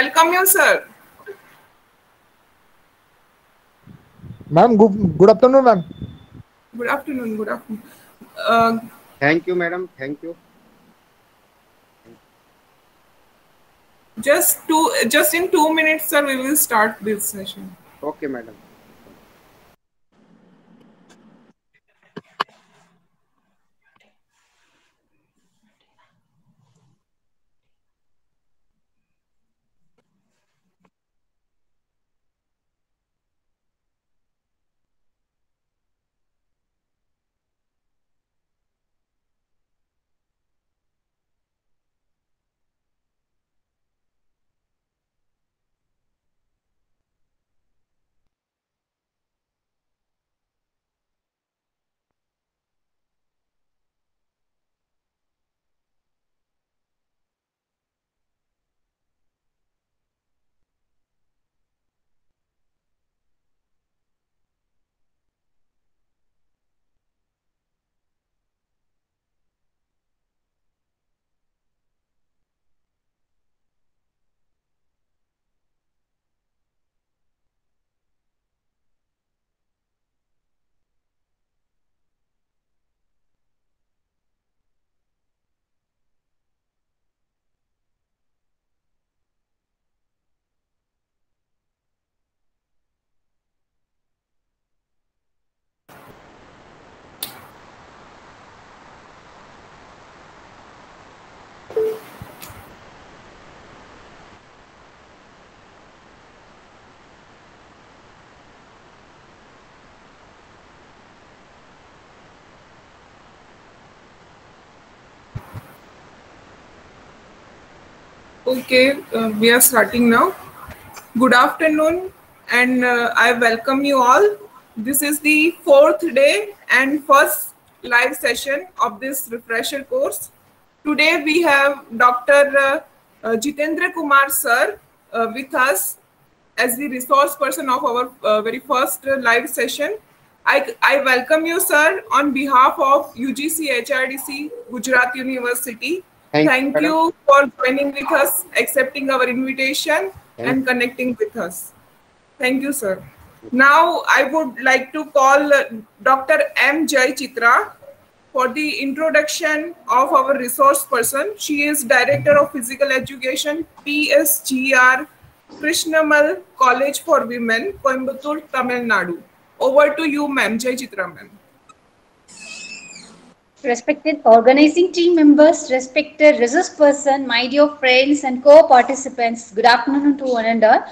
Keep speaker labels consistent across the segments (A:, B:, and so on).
A: welcome you, sir.
B: Ma'am, good afternoon, ma'am.
A: Good afternoon. Good afternoon. Uh,
C: Thank you, madam. Thank you.
A: just in 2 minutes, sir, we will start this session.
C: Okay, madam.
A: Okay, we are starting now. Good afternoon, and I welcome you all. This is the fourth day and first live session of this refresher course. Today we have Dr. Jitendra Kumar sir with us as the resource person of our very first live session. I welcome you, sir, on behalf of UGC HRDC Gujarat University. Thank you for joining with us, accepting our invitation and connecting with us. Thank you, sir. Now, I would like to call Dr. M. Jai Chitra for the introduction of our resource person. She is Director of Physical Education, PSGR, Krishnamal College for Women, Coimbatore, Tamil Nadu. Over to you, ma'am. Jai Chitra, ma'am.
D: Respected organizing team members, respected resource person, my dear friends and co-participants, good afternoon to one and all.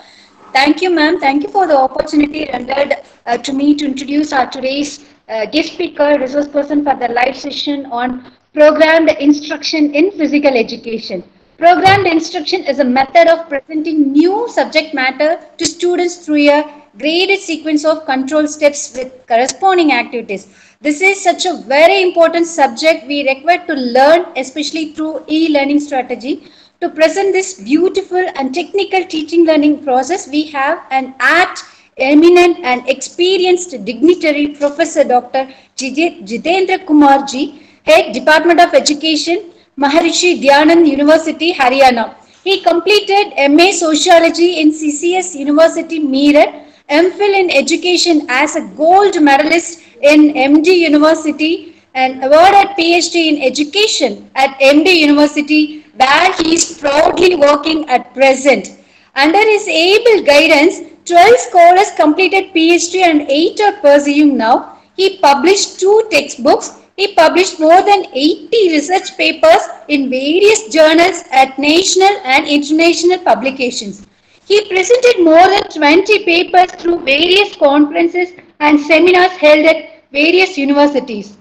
D: Thank you, ma'am. Thank you for the opportunity rendered to me to introduce our today's guest speaker, resource person for the live session on programmed instruction in physical education. Programmed instruction is a method of presenting new subject matter to students through a graded sequence of control steps with corresponding activities. This is such a very important subject we require to learn, especially through e-learning strategy. To present this beautiful and technical teaching learning process, we have an apt, eminent and experienced dignitary, Professor Dr. Jitendra Kumar Ji, Head Department of Education, Maharishi Dhyanand University, Haryana. He completed MA Sociology in CCS University, Meerut, MPhil in Education as a gold medalist in MD University and awarded PhD in Education at MD University, where he is proudly working at present. Under his able guidance, 12 scholars completed PhD and 8 are pursuing now. He published 2 textbooks. He published more than 80 research papers in various journals at national and international publications. He presented more than 20 papers through various conferences and seminars held at various universities.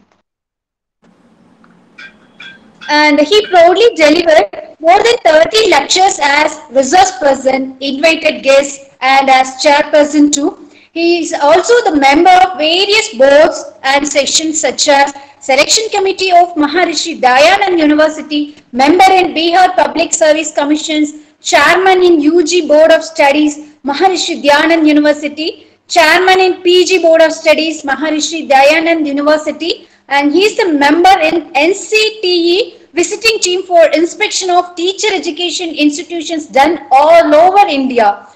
D: And he proudly delivered more than 30 lectures as resource person, invited guest, and as chairperson too. He is also the member of various boards and sections such as Selection Committee of Maharishi Dayanand University, member in Bihar Public Service Commissions, Chairman in UG Board of Studies, Maharishi Dhyanand University, Chairman in PG Board of Studies, Maharishi Dayanand University, and he is the member in NCTE, visiting team for inspection of teacher education institutions done all over India.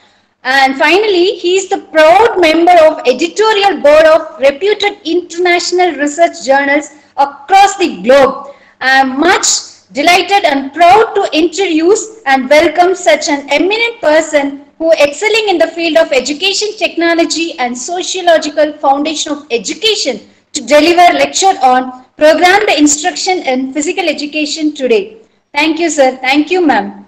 D: And finally, he is the proud member of editorial board of reputed international research journals across the globe. I am much delighted and proud to introduce and welcome such an eminent person who excelling in the field of education technology and sociological foundation of education to deliver lecture on programmed instruction in physical education today. Thank you, sir. Thank you, ma'am.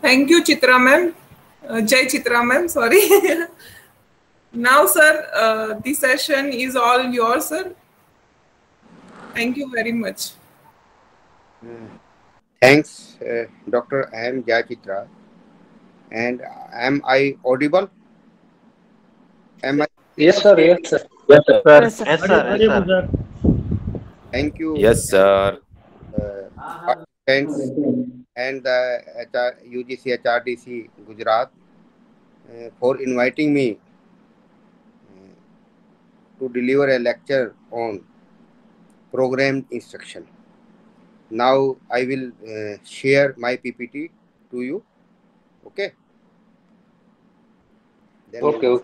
A: Thank you, Chitra ma'am. Jai Chitra ma'am, sorry. Now, sir, the session is all yours, sir. Thank you very much.
C: Thanks, Dr. I am Jayachitra. And am I audible? Am I?
E: Yes, sir. Yes, sir.
F: Yes, sir.
G: Yes, sir.
F: Yes, sir. Yes, sir.
C: Thank you,
F: Yes, sir.
C: participants and the UGC HRDC Gujarat for inviting me to deliver a lecture on programmed instruction. Now I will share my PPT to you. Okay. Then we
E: Okay.
C: will-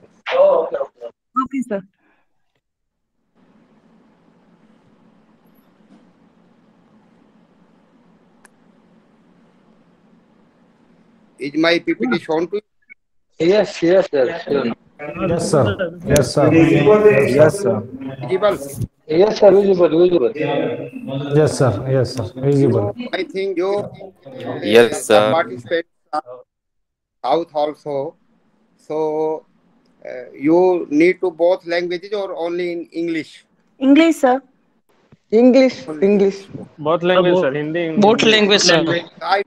G: Okay, sir.
C: Is my PPT shown to you?
E: Yes, yes, sir. Sure.
B: Yes, sir. Yes, sir.
F: Yes, sir.
C: Visible?
E: Yes, sir. Visible, visible.
B: Yes, sir. Yes, sir. Visible.
C: I think you
F: Yes,
C: the
F: sir.
C: participants are South also. So you need to both languages or only in English?
G: English, sir.
H: English,
C: Only
H: English.
I: Both language, sir. Hindi, English.
H: Both language, sir.
C: I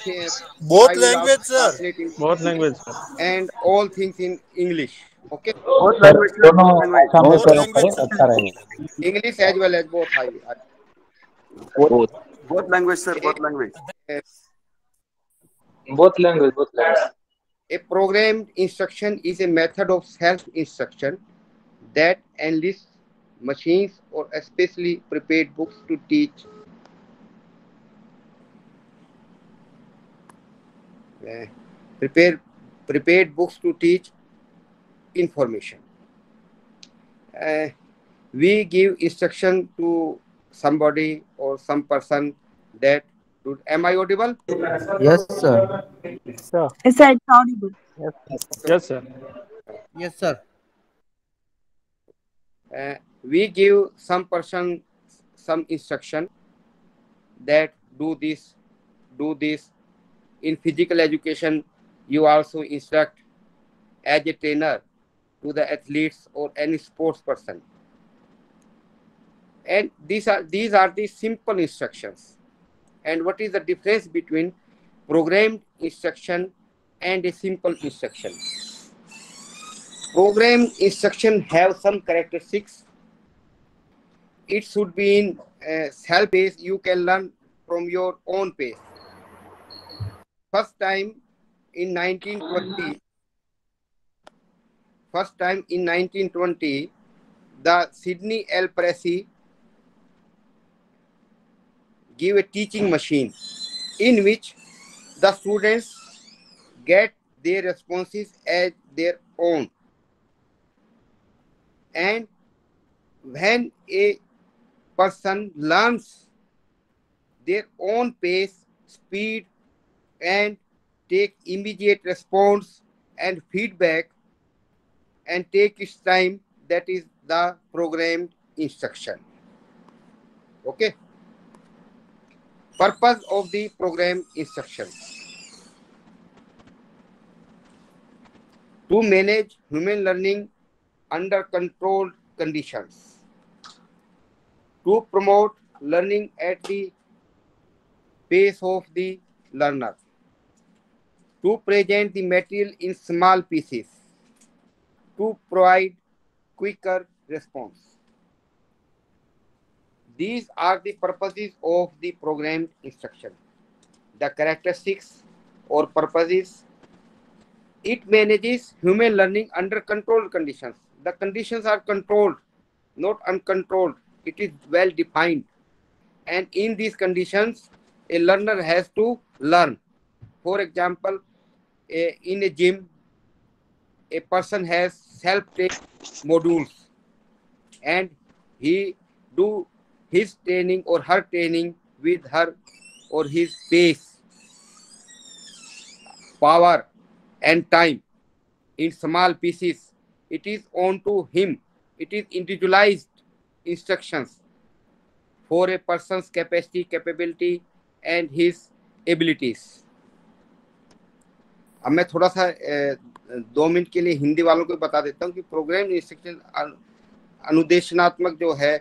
C: think
J: Both
C: I will
J: language,
C: also
J: sir.
C: translate in
I: Both language, sir.
C: and all things in English. Okay,
J: Both language, sir.
C: English as well as both.
J: Both language, sir. Both language.
E: Both language, both language.
C: A programmed instruction is a method of self-instruction that enlists machines or especially prepared books to teach prepared books to teach information. We give instruction to somebody or some person that am I audible?
F: Yes, sir.
I: Sir.
G: Yes, sir. It's audible.
I: Yes, sir.
J: Yes, sir.
C: We give some person some instruction that do this. In physical education, you also instruct as a trainer to the athletes or any sports person. And these are the simple instructions. And what is the difference between programmed instruction and a simple instruction? Programmed instruction have some characteristics. It should be in self-paced. You can learn from your own pace. First time in 1920, the Sidney L. Pressey gave a teaching machine in which the students get their responses as their own. And when a person learns their own pace, speed, and take immediate response and feedback and take its time, that is the programmed instruction. Okay. Purpose of the programmed instruction: to manage human learning under controlled conditions, to promote learning at the pace of the learner, to present the material in small pieces, to provide quicker response. These are the purposes of the programmed instruction. The characteristics or purpose is it manages human learning under controlled conditions. The conditions are controlled, not uncontrolled. It is well defined. And in these conditions, a learner has to learn. For example, in a gym, a person has self-trained modules and he do his training or her training with her or his pace, power and time in small pieces. It is on to him. It is individualized instructions for a person's capacity, capability and his abilities. अब मैं थोड़ा सा 2 minute के लिए हिंदी वालों को बता देता हूँ कि प्रोग्राम इंस्ट्रक्शन अनुदेशनात्मक जो है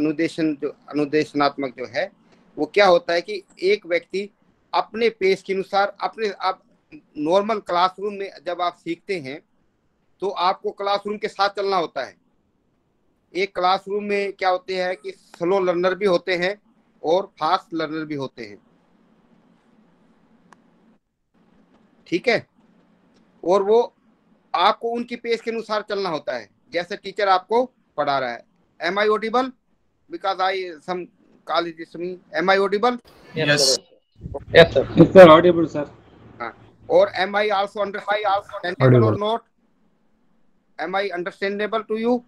C: अनुदेशनात्मक जो है वो क्या होता है कि एक व्यक्ति अपने पेस के अनुसार आप नॉर्मल क्लासरूम में जब आप सीखते हैं तो आपको क्लासरूम के साथ चलना होता है। एक क्लासरूम में क्या होते हैं कि स्लो लर्नर भी होते हैं और फास्ट लर्नर भी होते हैं, ठीक है, और वो आपको उनकी पेस के अनुसार चलना होता है जैसे टीचर आपको पढ़ा रहा है। Am I audible? Because some college is me. Am I audible?
I: Yes.
E: Yes, sir.
I: Yes, sir. Audible, sir.
C: Or am I also understandable or not? Am I understandable to you?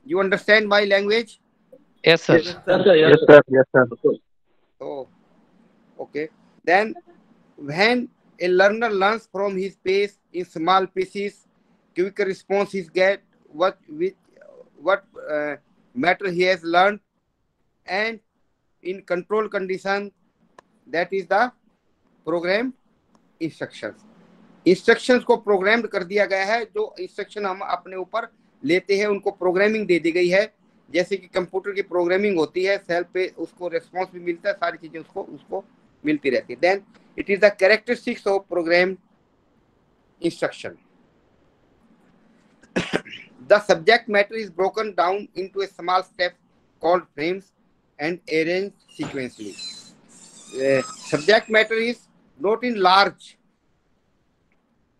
C: You understand my language?
I: Yes, sir.
E: Yes, sir. Yes, sir. Yes, sir.
C: Oh, okay. Then when a learner learns from his pace in small pieces, quick responses get what matter he has learned, and in control condition, that is the program instructions. Instructions को programmed कर दिया गया है। जो instruction हम अपने ऊपर लेते हैं उनको प्रोग्रामिंग दे दी गई है, जैसे कि कंप्यूटर की प्रोग्रामिंग होती है, सेल पे उसको रेस्पॉन्स भी मिलता है, सारी चीजें उसको मिलती रहती है। Then it is the characteristics of programme instruction. The subject matter is broken down into a small steps called frames and arranged sequentially. Subject matter is not in large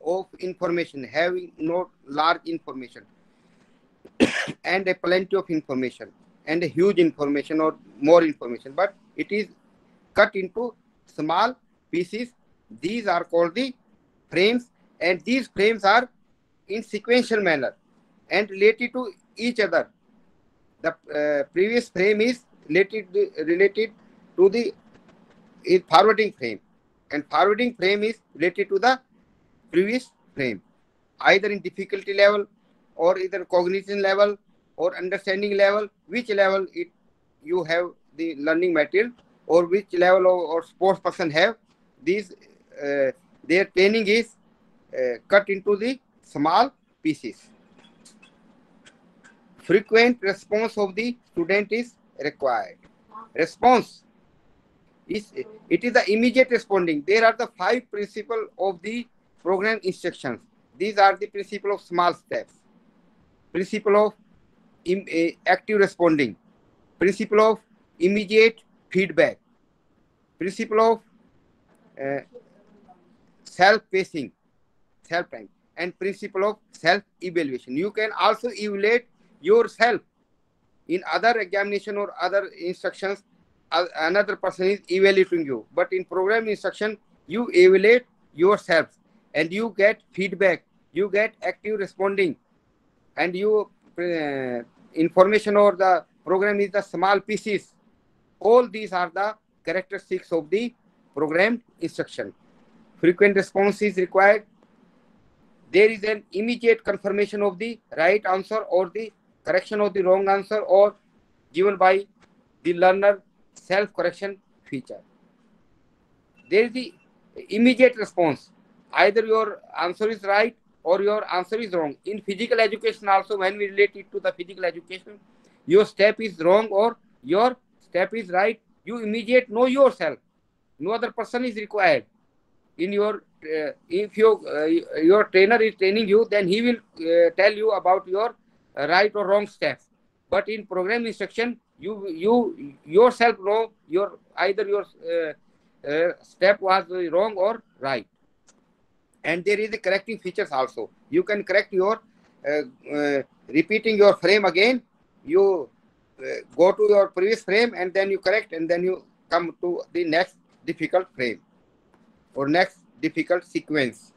C: of information, having not large information and a plenty of information and a huge information or more information, but it is cut into small pieces. These are called the frames, and these frames are in sequential manner and related to each other. The previous frame is related to the forwarding frame, and forwarding frame is related to the previous frame, either in difficulty level or either cognition level or understanding level, which level you have the learning material, or which level or sports person have these. Their training is cut into the small pieces. Frequent response of the student is required. Response is the immediate responding. There are the 5 principles of the program instructions. These are the principle of small steps, principle of active responding, principle of immediate feedback, principle of self-pacing, self-time, and principle of self-evaluation. You can also evaluate yourself in other examination or other instructions. Another person is evaluating you, but in program instruction you evaluate yourself and you get feedback, you get active responding, and you information or the program is the small pieces. All these are the characteristics of the programmed instruction. Frequent response is required. There is an immediate confirmation of the right answer or the correction of the wrong answer, or given by the learner self-correction feature. There is the immediate response. Either your answer is right or your answer is wrong. In physical education also, when we relate it to the physical education, your step is wrong or your step is right. You immediately know yourself. No other person is required. In your if your trainer is training you, then he will tell you about your right or wrong steps. But in program instruction, you yourself know your either your step was wrong or right. And there is a correcting features also. You can correct your repeating your frame again. You go to your previous frame and then you correct, and then you come to the next difficult frame or next difficult sequence.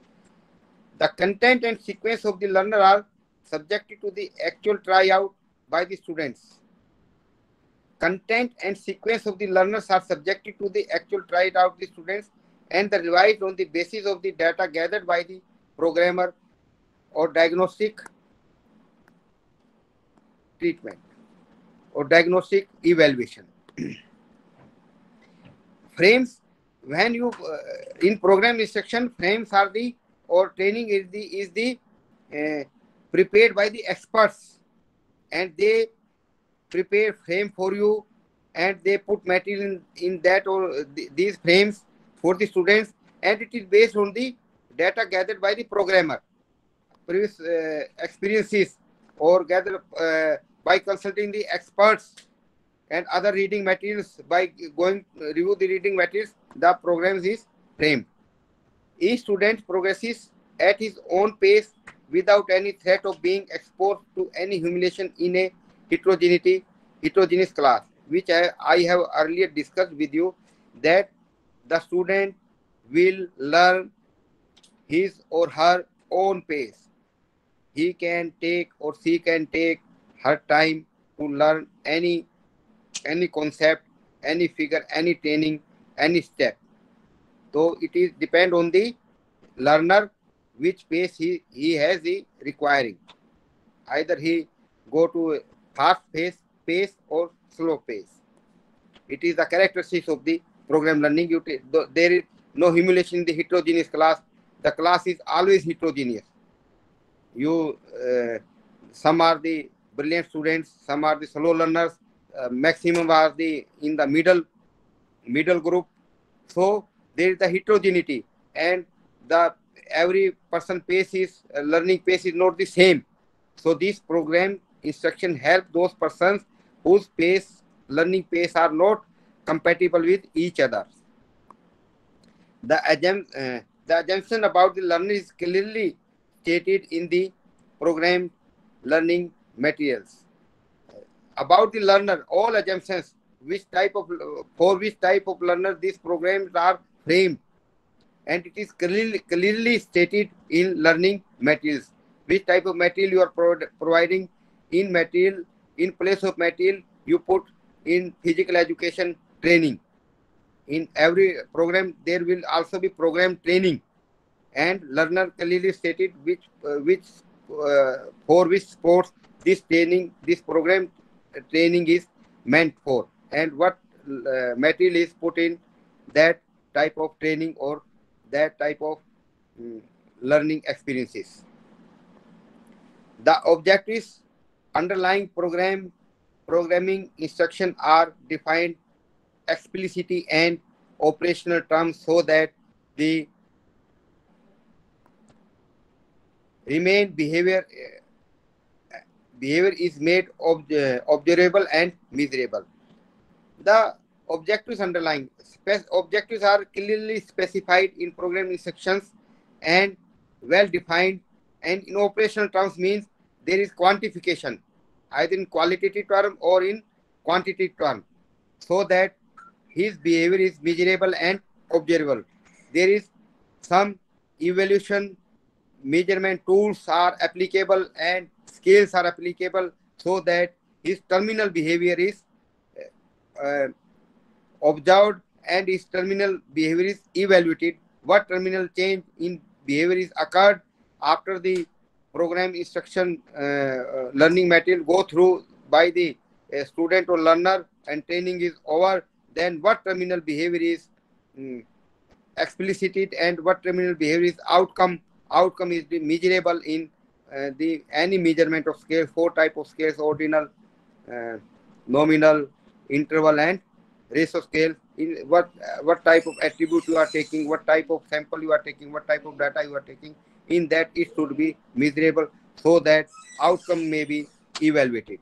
C: The content and sequence of the learner are subjected to the actual tryout by the students. Content and sequence of the learners are subjected to the actual tried out the students and the revised on the basis of the data gathered by the programmer or diagnostic treatment or diagnostic evaluation. Frames, when you in program instruction, frames are the or training is the prepared by the experts, and they prepare frame for you and they put material in that or these frames for the students, and it is based on the data gathered by the programmer, previous experiences, or gathered by consulting the experts and other reading materials. By going review the reading materials, the programs is framed. Each student progresses at his own pace without any threat of being exposed to any humiliation in a heterogeneous class, which I have earlier discussed with you, that the student will learn his or her own pace. He can take or she can take her time to learn any concept, any figure, any training, any step. So it is depend on the learner which pace he has the requiring. Either he go to fast pace or slow pace. It is the characteristics of the program learning. There is no humiliation in the heterogeneous class. The class is always heterogeneous. Some are the brilliant students, some are the slow learners, maximum are in the middle group. So there is the heterogeneity, and every person pace is learning pace is not the same. So this program instruction help those persons whose learning pace are not compatible with each other. The assumption about the learner is clearly stated in the program learning materials. About the learner, all assumptions for which type of learner these programs are framed, and it is clearly stated in learning materials. Which type of material you are providing in place of material you put in physical education training. In every program there will also be program training, and learner clearly stated for which sports this program training is meant for, and what material is put in that type of training or that type of learning experiences. The objectives underlying programming instruction are defined explicitly and operational terms so that the remain behavior is made observable and measurable. The objectives underlying objectives are clearly specified in program instructions and well defined, and in operational terms means there is quantification either in qualitative term or in quantitative term, so that his behavior is measurable and observable. There is some evaluation measurement tools are applicable and scales are applicable, so that his terminal behavior is observed and his terminal behavior is evaluated. What terminal change in behavior is occurred after the program instruction learning material go through by the student or learner and training is over, then what terminal behavior is explicited and what terminal behavior is outcome is measurable in any measurement of scale. 4 type of scales: ordinal, nominal, interval, and ratio scale. In what type of attribute you are taking, what type of sample you are taking, what type of data you are taking, in that it should be measurable so that outcome may be evaluated.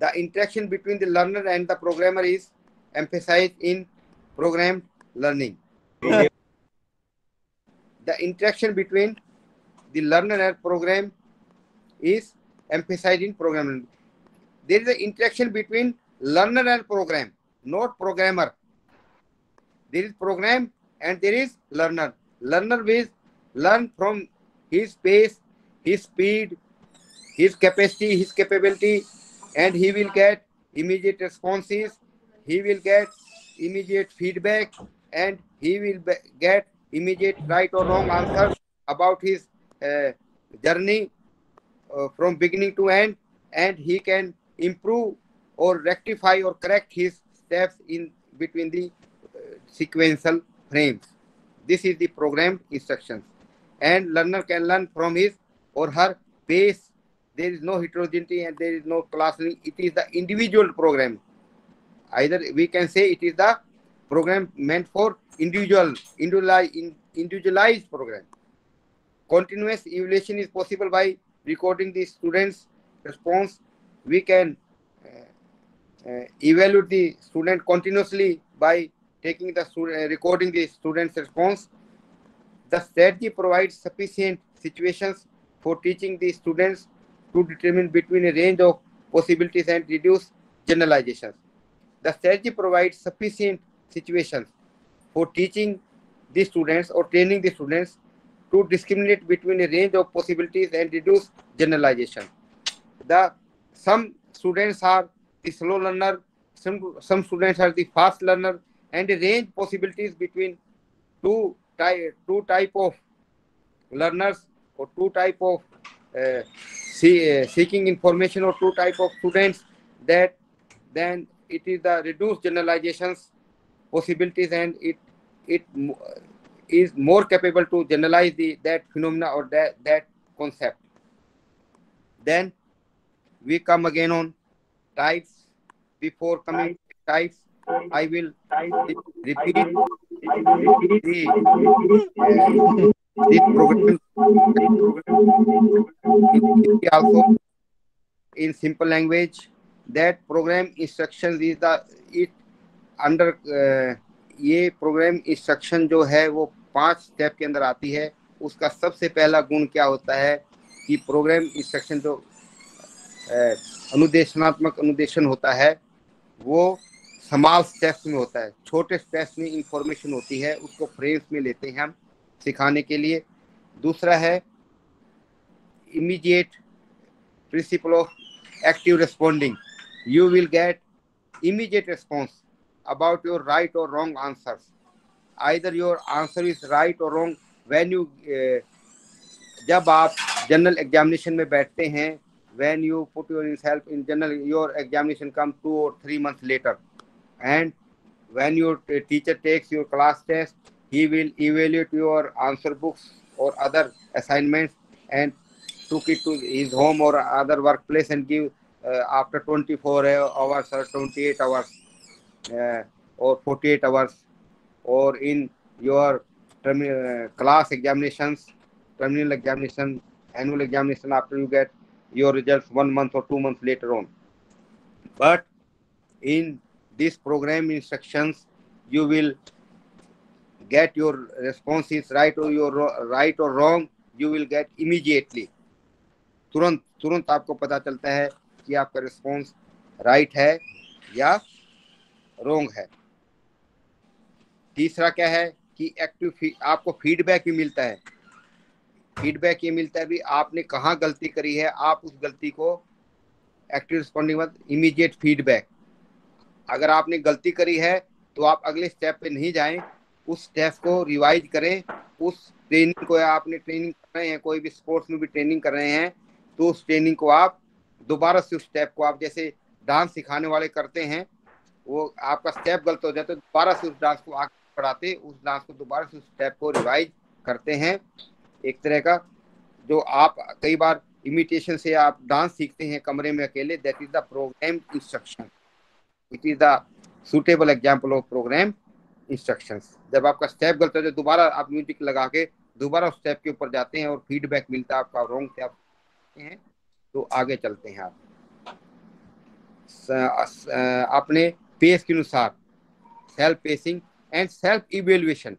C: The interaction between the learner and the programmer is emphasized in programmed learning. The interaction between the learner and program is emphasized in program learning. There is an interaction between learner and program, not programmer. There is program and there is learner. Learner will learn from his pace, his speed, his capacity, his capability, and he will get immediate responses, he will get immediate feedback, and he will get immediate right or wrong answers about his journey from beginning to end, and he can improve or rectify or correct his steps in between the sequential frames. This is the programmed instructions, and learner can learn from his or her pace. There is no heterogeneity and there is no classing. It is the individual program. Either we can say it is the program meant for individualized program. Continuous evaluation is possible by recording the student's response. We can evaluate the student continuously by taking the recording the student's response. The strategy provides sufficient situations for teaching the students to determine between a range of possibilities and reduce generalizations. The strategy provides sufficient situations for teaching the students or training the students to discriminate between a range of possibilities and reduce generalization. Some students are the slow learner, some students are the fast learner, and a range possibilities between two type of learners or two type of seeking information or two type of students, that then it is the reduced generalizations possibilities, and it is more capable to generalize that phenomena or that concept. Then we come again on types. Before coming to types, I will repeat this program also in simple language. That program instructions is ये programme instruction जो है वो 5 step के अंदर आती है. उसका सबसे पहला गुण क्या होता है कि प्रोग्राम इंस्ट्रक्शन जो अनुदेशनात्मक अनुदेशन होता है वो स्मॉल स्टेप्स में होता है, छोटे स्टेप्स में इंफॉर्मेशन होती है, उसको फ्रेम्स में लेते हैं हम सिखाने के लिए. दूसरा है immediate principle of active responding. You will get immediate response about your right or wrong answers. Either your answer is right or wrong when you जब आप जनरल एग्जामिनेशन में बैठते हैं, when you put yourself in general, your examination comes 2 or 3 months later, and when your teacher takes your class test, he will evaluate your answer books or other assignments and took it to his home or other workplace and give after 24 hours or 28 hours or 48 hours, or in your class examinations, terminal examination, annual examination, after you get your results 1 month or 2 months later on. But in this program instructions, you will get your responses right or wrong, you will get immediately. तुरंत आपको पता चलता है कि आपका response right है या wrong है. तीसरा क्या है कि आपको फीडबैक भी मिलता है. फीडबैक ये मिलता है भी आपने कहाँ गलती करी है, आप उस गलती को एक्टिव रिस्पॉन्डिंग में इमीडिएट फीडबैक. अगर आपने गलती करी है तो आप अगले स्टेप पे नहीं जाएं, उस स्टेप को रिवाइज करें. उस ट्रेनिंग को आपने ट्रेनिंग कर रहे हैं, कोई भी स्पोर्ट्स में भी ट्रेनिंग कर रहे हैं, तो उस ट्रेनिंग को आप दोबारा से उस स्टेप को आप जैसे डांस सिखाने वाले करते हैं, वो आपका स्टेप गलत हो जाए तो दोबारा से उस डांस को आगे बढ़ाते, उस डांस को दोबारा से उस स्टेप को रिवाइज करते हैं. एक तरह का जो आप कई बार इमिटेशन से आप डांस सीखते हैं कमरे में अकेले, that is the programme instruction. It is the suitable example of programme instructions. जब आपका स्टेप गलत हो जाए दोबारा आप म्यूजिक लगा के दोबारा उस स्टेप के ऊपर जाते हैं और फीडबैक मिलता है आपका रॉन्ग स्टेप हैं, तो आगे चलते हैं आप. अपने पेस के अनुसार, self pacing and self evaluation.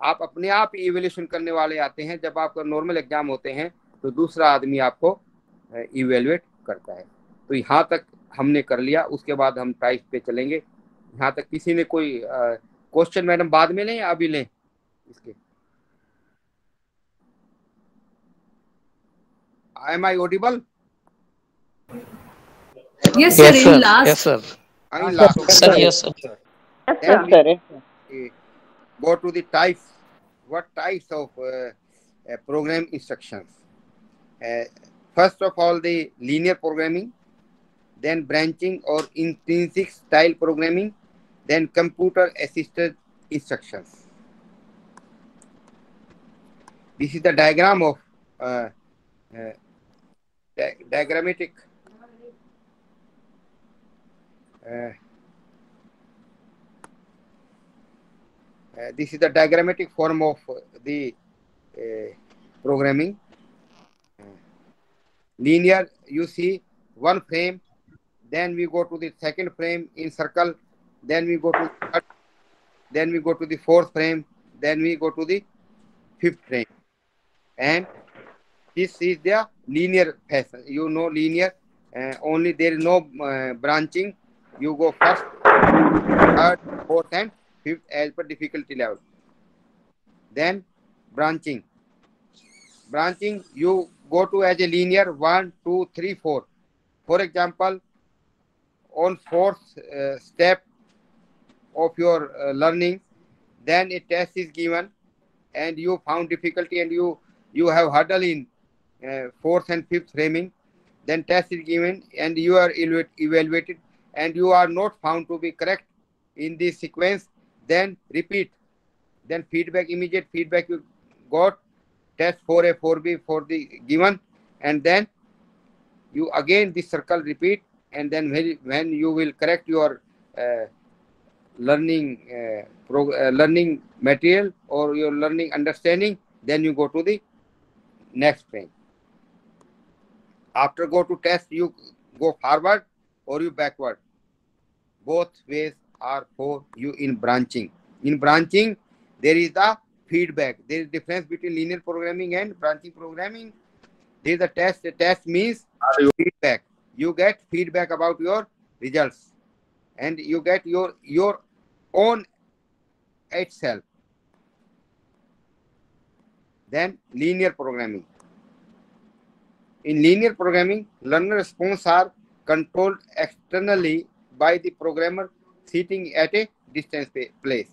C: आप अपने आप इवेल्युएशन करने वाले आते हैं। जब आपका नॉर्मल एग्जाम होते हैं तो दूसरा आदमी आपको इवेल्युएट करता है। तो यहाँ तक हमने कर लिया, उसके बाद हम टाइप पे चलेंगे। यहाँ तक किसी ने कोई क्वेश्चन मैडम बाद में लें या अभी लें इसके? Am I audible?
G: Yes, sir. In last.
I: Yes, sir.
C: In last.
I: Sir, yes, sir.
C: Then
H: Yes, sir.
C: we go to the types. What types of program instructions? First of all, the linear programming, then branching or intrinsic style programming, then computer assisted instructions. This is the diagram of diagrammatic this is the diagrammatic form of the programming. Linear, you see one frame, then we go to the second frame in circle, then we go to the third, then we go to the fourth frame, then we go to the fifth frame. And this is the linear fashion. You know linear, only there is no branching. You go first, third, fourth and fifth as per difficulty level. Then branching. Branching, you go to as a linear 1, 2, 3, 4. For example, on fourth step of your learning, then a test is given and you found difficulty and you have hurdle in fourth and fifth framing. Then test is given and you are evaluated and you are not found to be correct in this sequence. Then repeat. Then feedback, immediate feedback you got. Test 4A, 4B for the given, and then you again this circle repeat, and then when you will correct your learning learning material or your learning understanding, then you go to the next frame. After go to test, you go forward or you backward. Both ways are for you in branching. In branching, there is the feedback. There is difference between linear programming and branching programming. There is a test. The test means feedback. You get feedback about your results, and you get your own itself. Then linear programming. In linear programming, learner response are controlled externally by the programmer sitting at a distance place.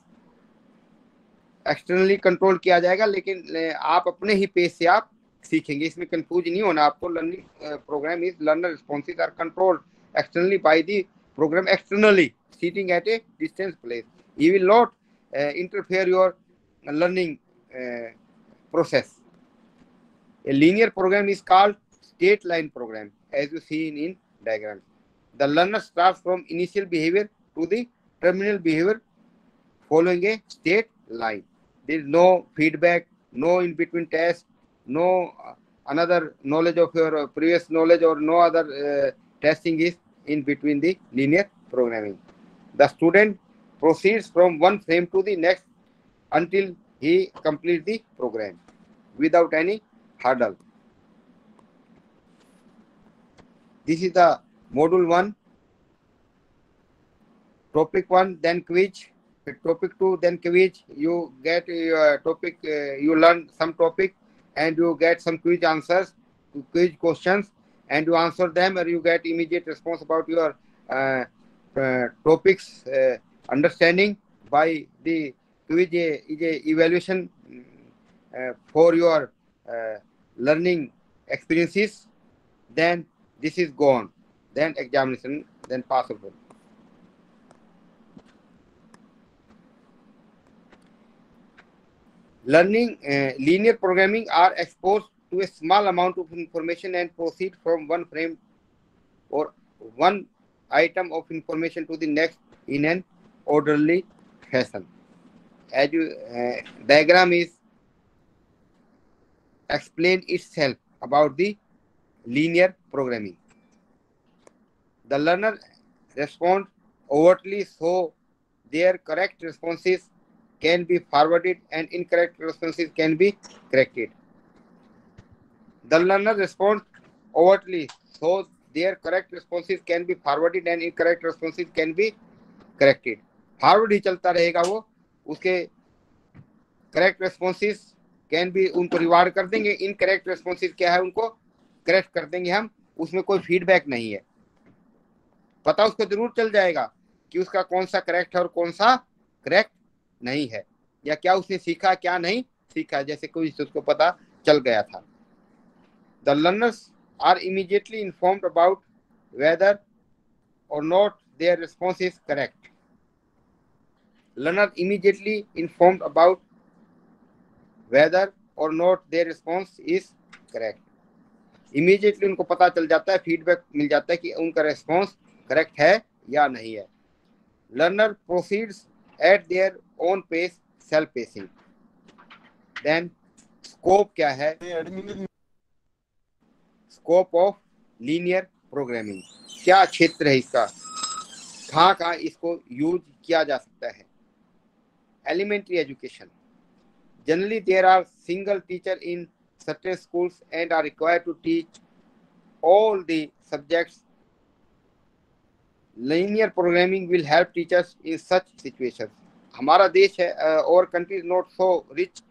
C: Externally control किया जाएगा, लेकिन आप अपने ही pace से आप सीखेंगे, इसमें confuse नहीं होना आपको. Learning programme is learner responses are controlled externally by the programme externally sitting at a distance place. He will not interfere your learning process. A linear program is called state line program, as you see in diagram. The learner starts from initial behavior to the terminal behavior following a state line. There is no feedback, no in between test, no another knowledge of your previous knowledge or no other testing is in between the linear programming. The student proceeds from one frame to the next until he completes the program without any hurdle. This is the module 1, topic 1, then quiz, topic 2, then quiz. You get your topic, you learn some topic and you get some quiz answers, quiz questions, and you answer them, or you get immediate response about your topics understanding by the quiz is a evaluation for your learning experiences. Then this is gone, then examination, then possible. Learning linear programming are exposed to a small amount of information and proceed from one frame or one item of information to the next in an orderly fashion. As you diagram is explain itself about the linear programming. The learner respond overtly so their correct responses can be forwarded and incorrect responses can be corrected. The learner responds overtly so their correct responses can be forwarded and incorrect responses can be corrected. Forward ही चलता रहेगा वो, उसके correct responses can भी उनको reward कर देंगे, incorrect responses क्या है उनको करेक्ट कर देंगे हम, उसमें कोई फीडबैक नहीं है। पता उसको जरूर चल जाएगा कि उसका कौन सा करेक्ट है और कौन सा करेक्ट नहीं है, या क्या उसने सीखा क्या नहीं सीखा, जैसे कोई उसको पता चल गया था। The learners are immediately informed about whether और not their response is correct. Learner immediately informed about whether or not their response is correct. Immediately उनको पता चल जाता है, फीडबैक मिल जाता है कि उनका रेस्पॉन्स करेक्ट है या नहीं है। Learner proceeds at their own pace, self pacing. Then scope क्या है? Scope of linear programming, क्या क्षेत्र है इसका, कहाँ इसको यूज किया जा सकता है। Elementary education. Generally, there are single teacher in certain schools and are required to teach all the subjects. Linear programming will help teachers in such situations. हमारा देश है, our country is not so rich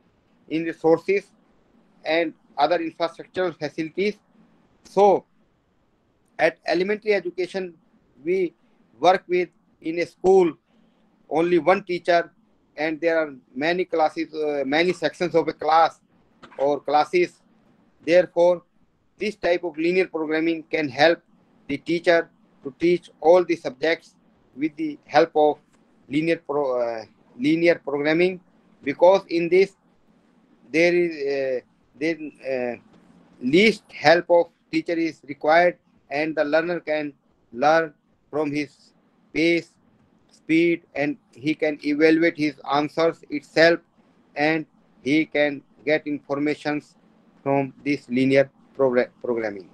C: in resources and other infrastructural facilities. So, at elementary education, we work with in a school only one teacher, and there are many classes, many sections of a class or classes. Therefore, this type of linear programming can help the teacher to teach all the subjects with the help of linear programming, because in this there is least help of teacher is required, and the learner can learn from his pace, speed, and he can evaluate his answers itself, and he can get informations from this linear programming.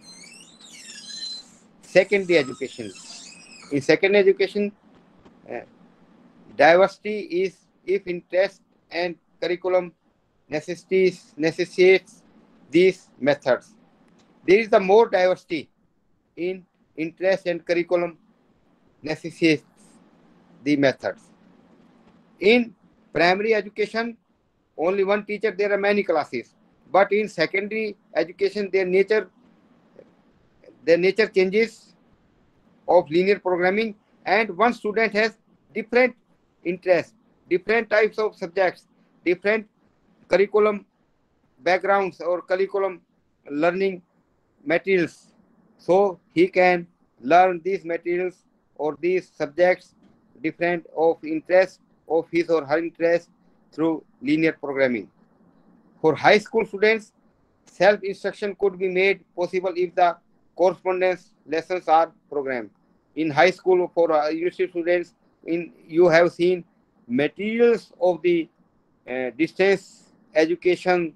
C: Secondary education. In secondary education, diversity is if interest and curriculum necessitates these methods. There is the more diversity in interest and curriculum necessitates the methods. In primary education, only one teacher, there are many classes. But in secondary education, their nature changes of linear programming, and one student has different interests, different types of subjects, different curriculum backgrounds or curriculum learning materials. So he can learn these materials or these subjects different of interest of his or her interest through linear programming. For high school students, self-instruction could be made possible if the correspondence lessons are programmed. In high school, for university students, you have seen materials of the distance education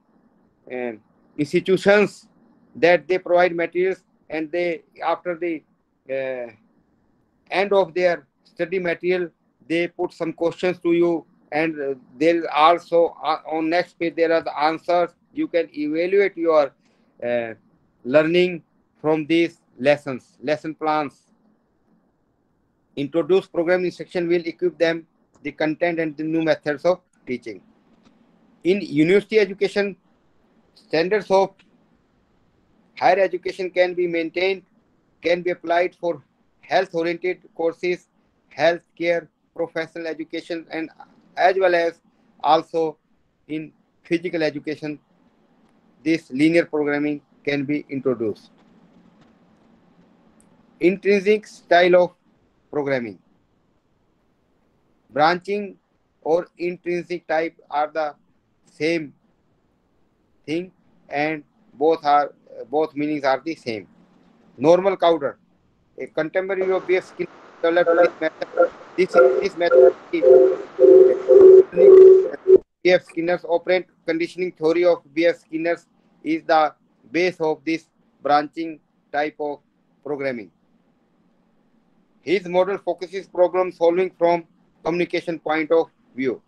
C: institutions that they provide materials, and they, after the end of their study material, they put some questions to you, and there also on next page there are the answers. You can evaluate your learning from these lessons, lesson plans. Introduce program instruction will equip them the content and the new methods of teaching. In university education, standards of higher education can be maintained, can be applied for health-oriented courses, healthcare, professional education, and as well as also in physical education, this linear programming can be introduced. Intrinsic style of programming. Branching or intrinsic type are the same thing, and both meanings are the same. Normal counter. A contemporary of B.F. Skinner developed this method. B.F. Skinner's operant conditioning theory of B.F. Skinner is the base of this branching type of programming. His model focuses problem solving from communication point of view.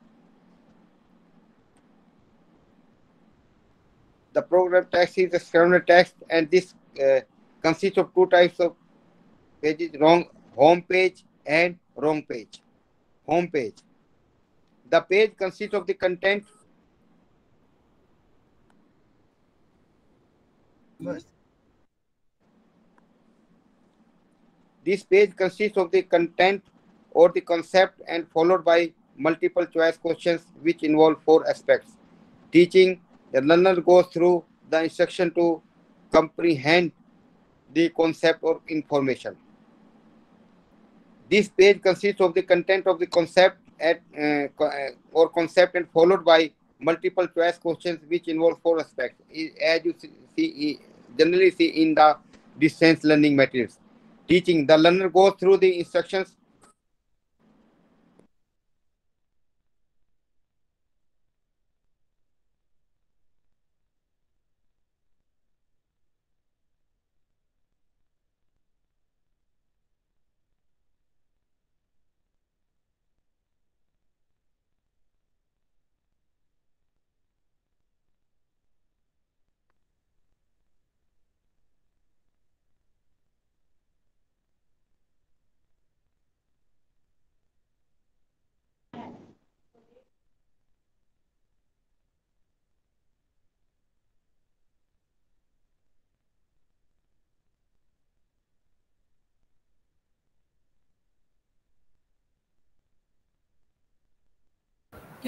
C: The program text is a standard text, and this consists of two types of pages: home page and wrong page. Home page. The page consists of the content. This page consists of the content or the concept and followed by multiple choice questions which involve 4 aspects. Teaching, the learner goes through the instruction to comprehend the concept or information. This page consists of the content of the concept or concept and followed by multiple choice questions which involve 4 aspects, as you generally see in the distance learning materials. Teaching, the learner goes through the instructions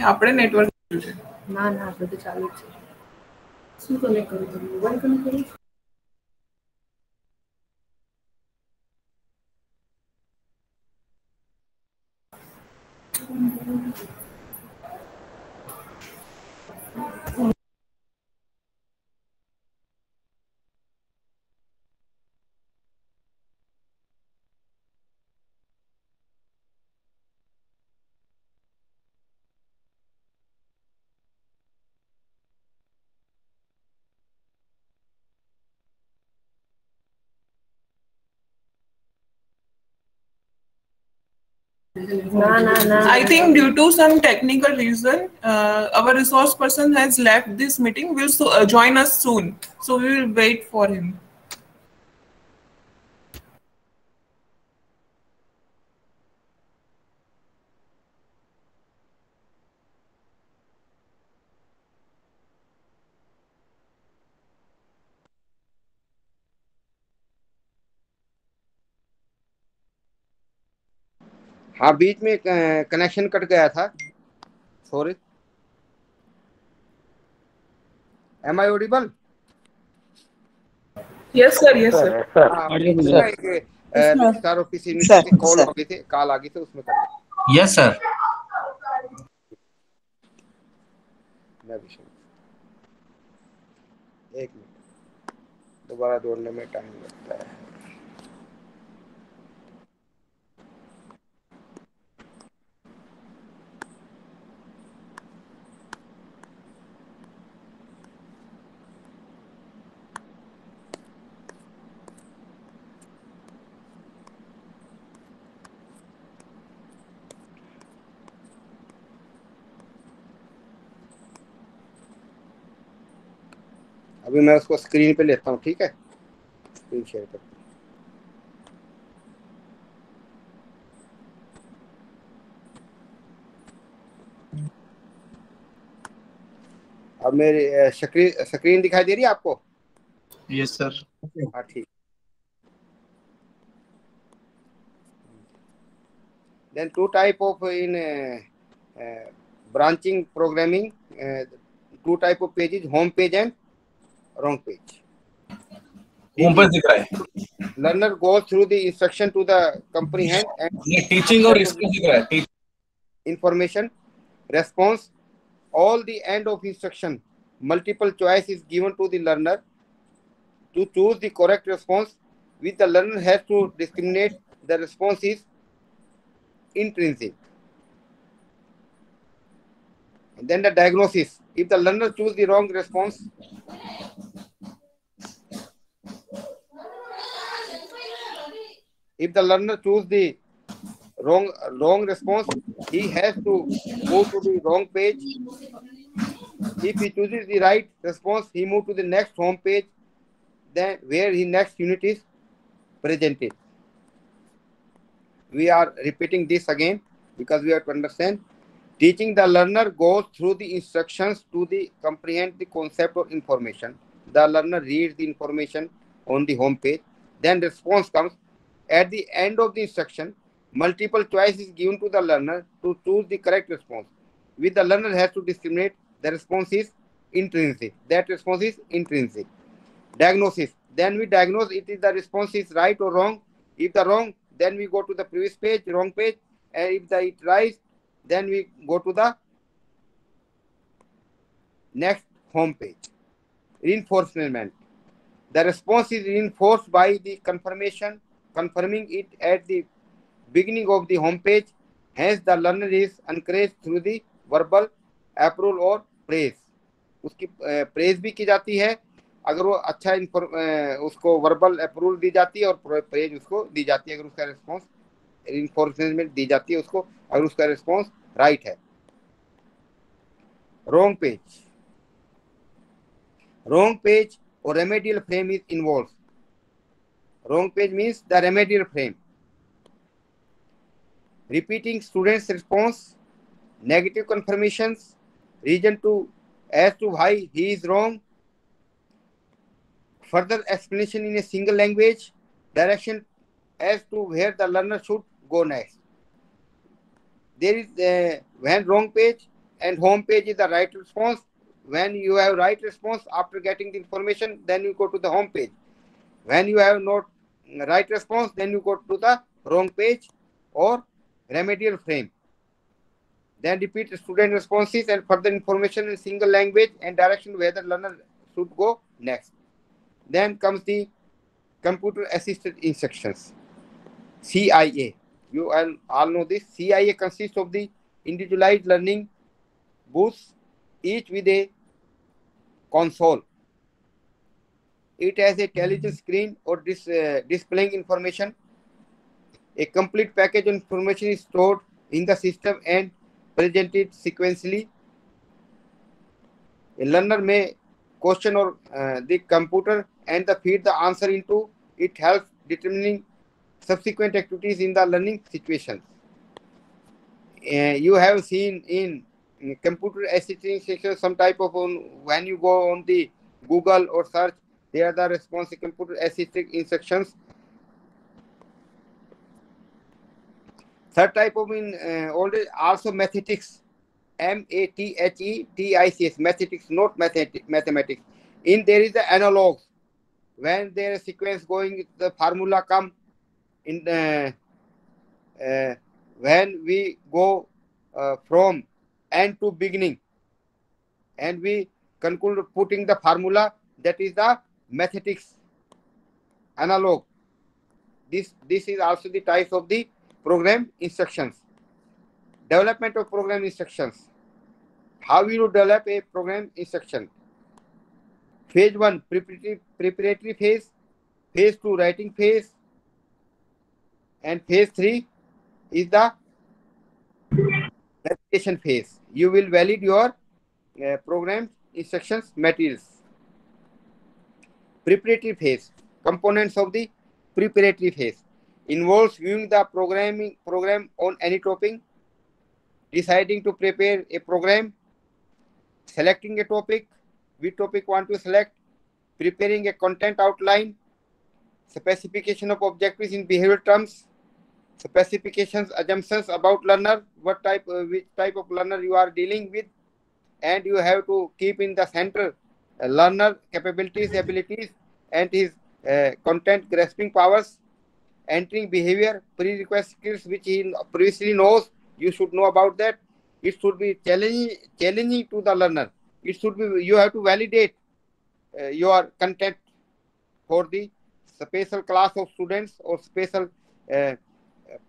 A: આપણે network
G: ના ના આપણે તો ચાલુ જ છે શું connect કરું તમે મોબાઈલ કનેક્ટ કરું
A: I think due to some technical reason, our resource person has left this meeting. Will join us soon, so we will wait for him.
C: हाँ, बीच में कनेक्शन कट गया था. Sorry. Am I audible?
A: Yes sir, yes sir.
C: Registrar office से call आ गई थी, call आ गई थी, उसमें कर.
K: Yes sir.
C: एक मिनट, दोबारा जोड़ने में टाइम लगता है. अभी मैं उसको स्क्रीन पे लेता हूँ, ठीक है? स्क्रीन शेयर करता हूँ. अब मेरी स्क्रीन दिखाई दे रही है आपको?
K: Yes sir.
C: हाँ, ठीक. Then two type of in branching programming, two type of pages: home page and wrong page.
K: Home page दिख रहा है.
C: Learner goes through the instruction to the comprehend and
K: teaching और इसमें दिख रहा है.
C: information, response, all the end of instruction. Multiple choice is given to the learner to choose the correct response, which the learner has to discriminate. The response is intrinsic. And then the diagnosis. If the learner choose the wrong response, If the learner choose the wrong response, he has to move to the wrong page. If he chooses the right response, he move to the next home page, then where his next unit is presented. We are repeating this again because we have to understand. Teaching the learner goes through the instructions to comprehend the concept or information. The learner reads the information on the home page. Then response comes. At the end of the instruction, multiple choice is given to the learner to choose the correct response. Which the learner has to discriminate. The response is intrinsic. That response is intrinsic. Diagnosis. Then we diagnose it is the response is right or wrong. If the wrong, then we go to the previous page, wrong page. And if it right, then we go to the next home page. Reinforcement. The response is reinforced by the confirmation, confirming it at the beginning of the home page. Hence, the learner is encouraged through the verbal approval or praise. उसकी praise भी की जाती है अगर वो अच्छा उसको verbal approval दी जाती है और praise उसको दी जाती है अगर उसका response reinforcement दी जाती है उसको अगर उसका response right है. Wrong page. Wrong page or remedial frame is involved. Wrong page means the remedial frame. Repeating student's response, negative confirmations, reason as to why he is wrong, further explanation in a single language, direction as to where the learner should go next. There is when wrong page and home page is the right response. When you have right response after getting the information, then you go to the home page. When you have not right response, then you go to the wrong page or remedial frame. Then repeat student responses and further information in single language and direction where the learner should go next. Then comes the computer assisted instructions, CIA. You all know this. CIA consists of the individualized learning booths, each with a console. It has a television screen or displaying information. A complete package of information is stored in the system and presented sequentially. A learner may question or the computer and feed the answer into it, helps determining subsequent activities in the learning situations. You have seen in computer assisting section some type of when you go on the Google or search, there are the responsive computer assisting instructions. Third type of also mathematics, mathematics, mathematics, not mathematics. In there is the analogs. When there is sequence going, the formula come in. When we go from end to beginning, and we conclude putting the formula, that is the mathematics analog. This is also the types of the program instructions. Development of program instructions. How will you develop a program instruction? Phase 1, preparatory phase. Phase 2, writing phase. And phase 3 is the validation phase. You will validate your program instructions materials. Preparatory phase. Components of the preparatory phase involves viewing the program on any topic, deciding to prepare a program, selecting a topic, which topic want to select, preparing a content outline, specification of objectives in behavioral terms, specifications, assumptions about learner, which type of learner you are dealing with, and you have to keep in the center learner capabilities, abilities, and his content grasping powers, entering behavior, prerequisite skills which he previously knows. You should know about that. It should be challenging to the learner. It should be, you have to validate your content for the special class of students or special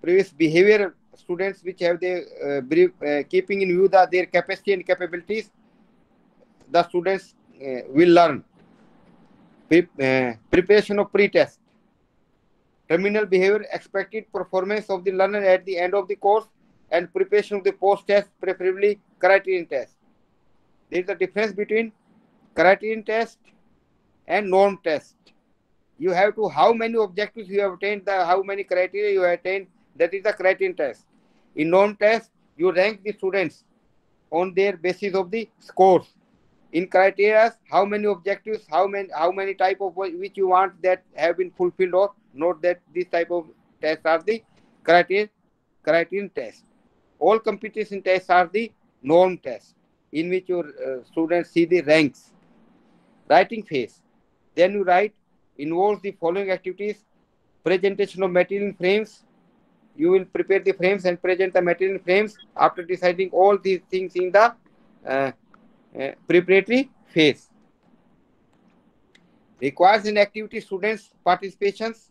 C: previous behavior students which have their keeping in view their capacity and capabilities. The students will learn. Preparation of pre-test. terminal behavior, expected performance of the learner at the end of the course, and preparation of the post-test, preferably criterion test. There is a difference between criterion test and norm test. You have to, how many objectives you have attained, how many criteria you have attained, that is the criterion test. In norm test, you rank the students on their basis of the scores. In criteria, how many objectives, how many type of which you want that have been fulfilled or not, that this type of tests are the criterion test. All competition tests are the norm tests, in which your students see the ranks. Writing phase. Then you write involves the following activities: presentation of material in frames. You will prepare the frames and present the material in frames after deciding all these things in the preparatory phase. Requires in activity students' participations.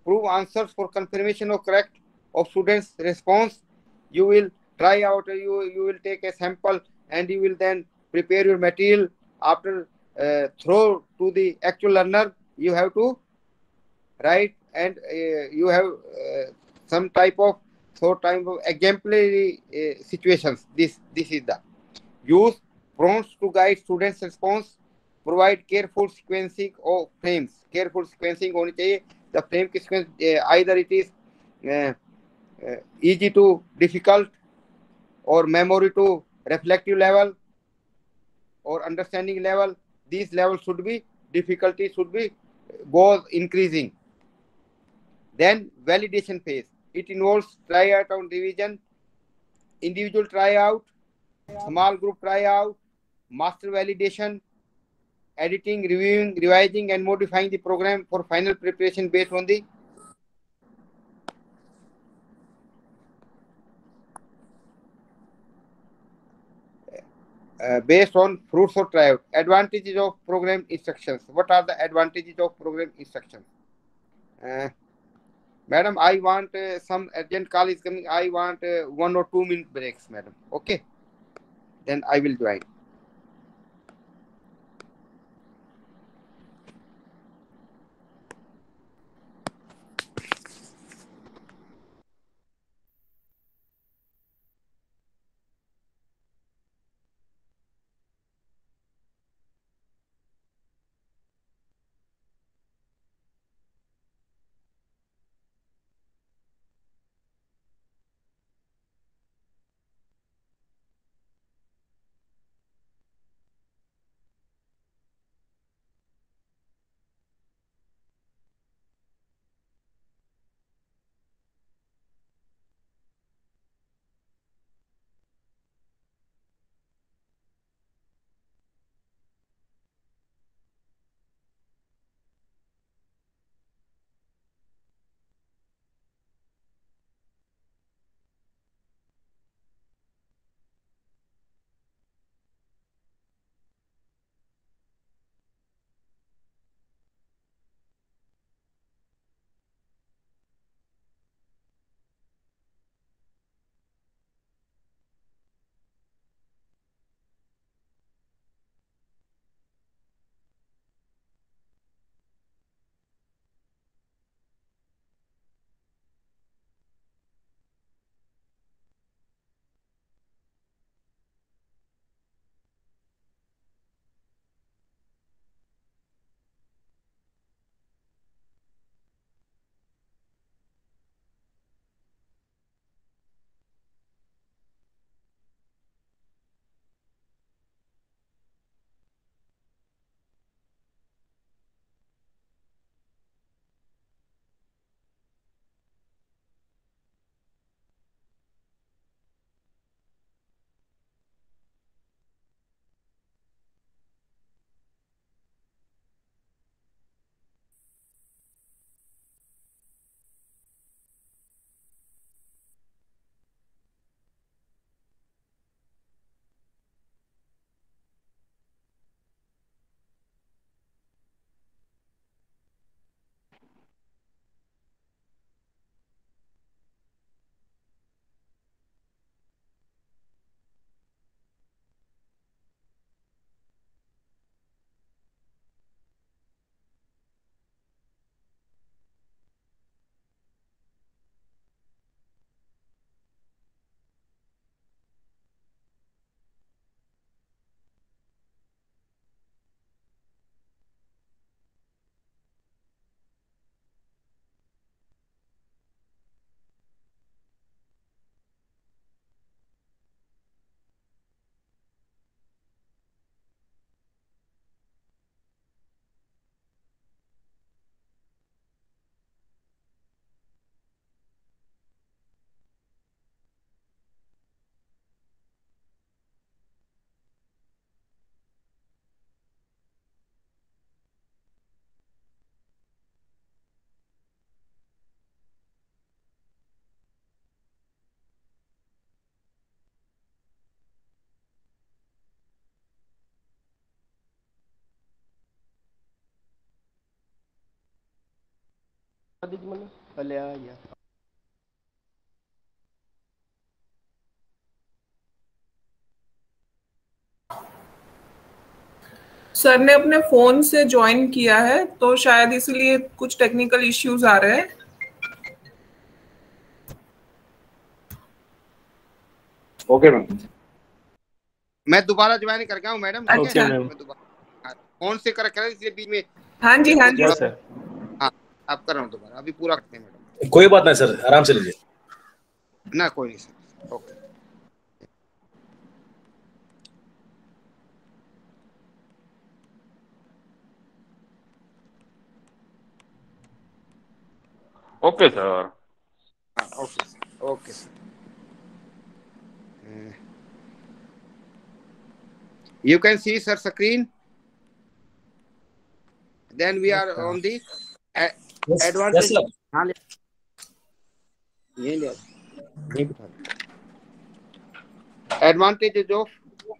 C: Prove answers for confirmation of correct of students' response. You will try out, you will take a sample and you will then prepare your material. After throw to the actual learner, you have to write, and you have some type of exemplary situations. This is the use prompts to guide students' response. Provide careful sequencing of frames. Careful sequencing होनी चाहिए. The frame sequence, either it is easy to difficult, or memory to reflective level, or understanding level. These levels should be, difficulty should be goes increasing. Then validation phase. It involves tryout and revision, individual tryout, small group tryout, master validation, editing, reviewing, revising, and modifying the program for final preparation based on the based on fruits of tryout. Advantages of program instructions. What are the advantages of program instructions? Madam, I want some urgent call is coming. I want 1 or 2 minute breaks, madam. Okay. Then I will join.
A: Sir ने अपने phone से join किया है तो शायद इसलिए कुछ technical issues आ रहे हैं।
K: Okay ma'am.
C: मैं दोबारा ज्वाइन कर गया हूँ मैडम।
A: अच्छा
C: मैं दोबारा फोन से कर इसलिए बीच में।
A: हाँ जी हाँ जी
K: यस सर।
C: हाँ आप कर रहा हूँ दोबारा, अभी पूरा करते हैं मैडम।
K: कोई बात नहीं सर, आराम से लीजिए।
C: ना कोई नहीं sir, okay.
F: Okay, sir.
C: Okay sir, okay sir. You can see sir screen. Then we are on the
K: Yes
C: advantage.
K: sir.
C: हाँ ले ये ले नहीं बिठा। Advantages of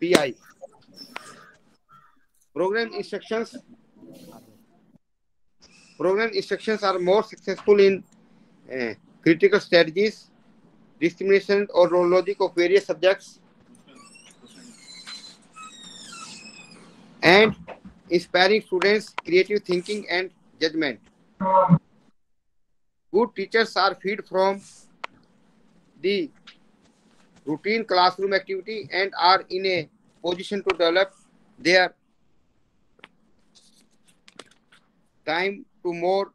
C: PI. Program instructions. Program instructions are more successful in critical strategies, discrimination or logic of various subjects, and inspiring students' creative thinking and judgment. Good teachers are freed from the routine classroom activity and are in a position to develop their time to more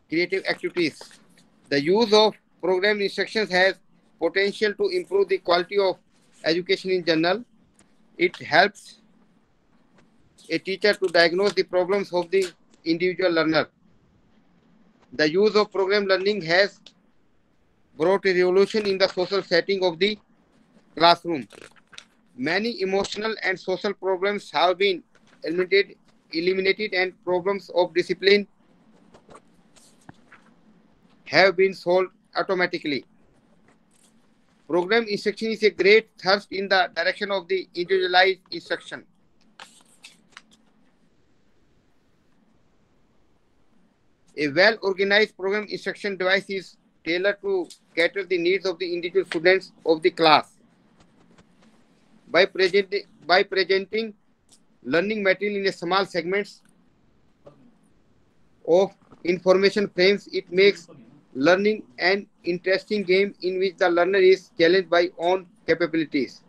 C: creative activities. The use of program instructions has potential to improve the quality of education in general. It helps a teacher to diagnose the problems of the individual learner. The use of program learning has brought a revolution in the social setting of the classroom. Many emotional and social problems have been eliminated and problems of discipline have been solved automatically. Program instruction is a great thrust in the direction of the individualized instruction. A well-organized program instruction device is tailored to cater the needs of the individual students of the class. By presenting learning material in a small segments of information frames, it makes learning an interesting game in which the learner is challenged by own capabilities.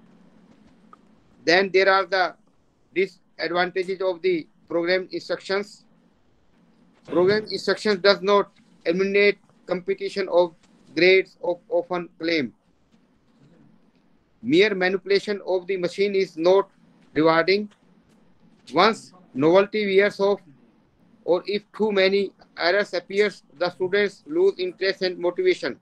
C: Then there are the disadvantages of the program instructions. Program instructions does not eliminate competition of grades of often claimed. Mere manipulation of the machine is not rewarding. Once novelty wears off, or if too many errors appears, the students lose interest and motivation.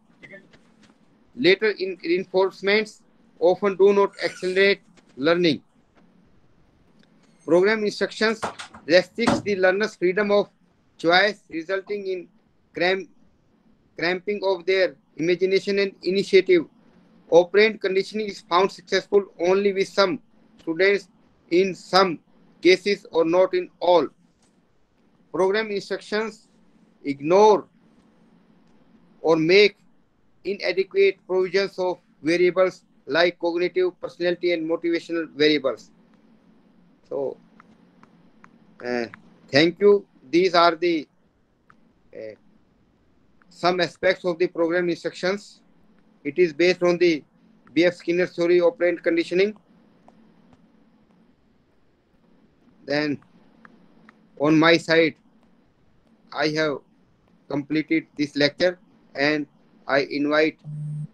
C: Later reinforcements often do not accelerate learning. Program instructions restricts the learner's freedom of choice, resulting in cramping of their imagination and initiative. Operant conditioning is found successful only with some students in some cases or not in all. Program instructions ignore or make inadequate provisions of variables like cognitive, personality, and motivational variables. So, thank you. These are the some aspects of the program instructions. It is based on the B.F. Skinner theory of operant conditioning. Then, on my side, I have completed this lecture and I invite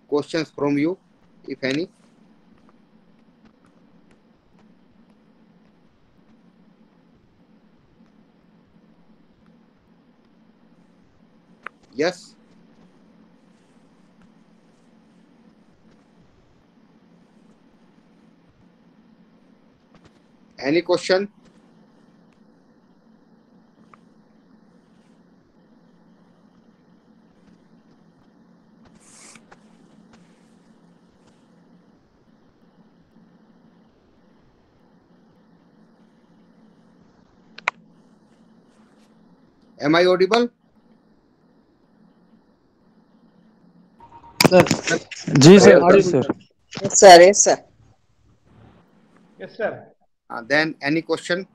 C: questions from you, if any. Yes. Any question? Am I audible?
B: जी sir, जी sir.
H: Yes, sir. Yes, sir.
I: Yes, sir.
C: Then any question?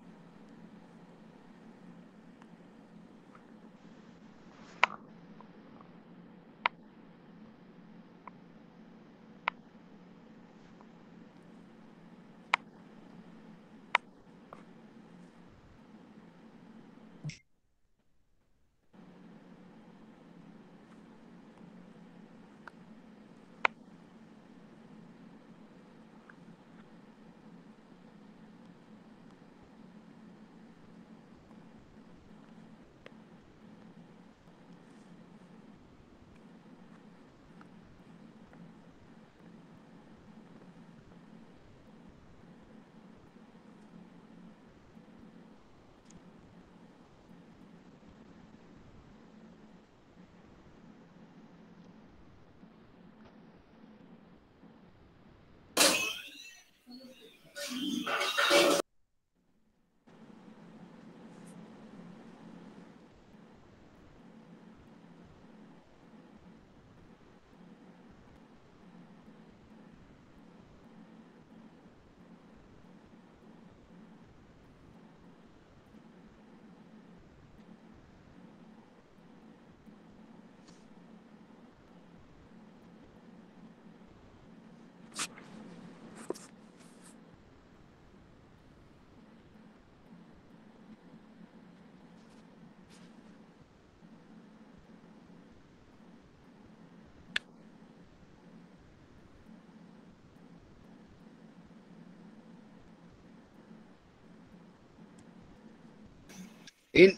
C: In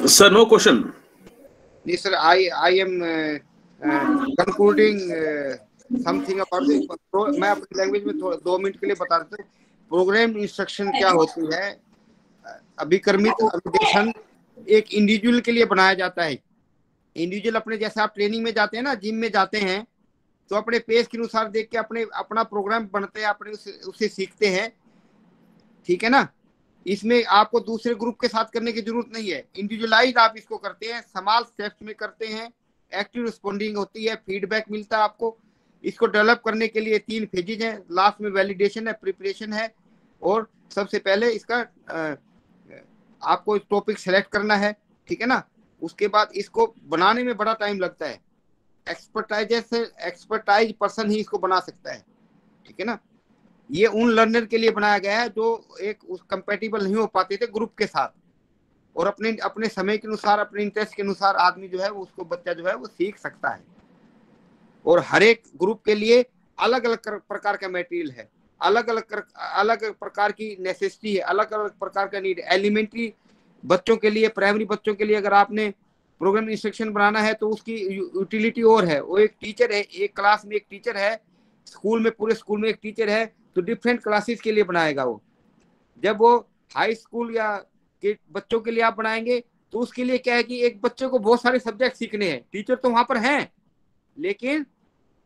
K: Sir, no question.
C: Yes, sir. I am concluding something about the. मैं अपनी language में 2 minute के लिए बता देता हूँ. प्रोग्राम इंस्ट्रक्शन क्या होती है? अभिकर्मित अभिदेशन एक इंडिविजुअल के लिए बनाया जाता है. इंडिविजुअल अपने जैसे आप ट्रेनिंग में जाते हैं ना, जिम में जाते हैं, तो अपने पेस के अनुसार देख के अपना प्रोग्राम बनते हैं, अपने उसे सीखते हैं. ठीक है ना. इसमें आपको दूसरे ग्रुप के साथ करने की जरूरत नहीं है. इंडिविजुअलाइज आप इसको करते हैं, स्मॉल स्टेप्स में करते हैं, एक्टिव रिस्पॉन्डिंग होती है, फीडबैक मिलता है आपको. इसको डेवलप करने के लिए 3 फेजेज हैं. लास्ट में वैलिडेशन है, प्रिपरेशन है, और सबसे पहले इसका आपको टॉपिक सेलेक्ट करना है. ठीक है ना. उसके बाद इसको बनाने में बड़ा टाइम लगता है. एक्सपर्टाइज पर्सन ही इसको बना सकता है. ठीक है ना. ये उन लर्नर के लिए बनाया गया है जो एक उस कंपेटिबल नहीं हो पाते थे ग्रुप के साथ, और अपने समय के अनुसार, अपने इंटरेस्ट के अनुसार आदमी जो है वो उसको बच्चा जो है वो सीख सकता है. और हर एक ग्रुप के लिए अलग अलग प्रकार का मटेरियल है, अलग अलग प्रकार की नेसेसिटी है, अलग अलग प्रकार का नीड. एलिमेंट्री बच्चों के लिए, प्राइमरी बच्चों के लिए अगर आपने प्रोग्राम इंस्ट्रक्शन बनाना है तो उसकी यूटिलिटी और है. वो एक टीचर है, एक क्लास में एक टीचर है, स्कूल में पूरे स्कूल में एक टीचर है, तो डिफरेंट क्लासेस के लिए बनाएगा वो. जब वो हाई स्कूल या के बच्चों के लिए आप बनाएंगे तो उसके लिए क्या है कि एक बच्चे को बहुत सारे सब्जेक्ट सीखने हैं. टीचर तो वहां पर हैं, लेकिन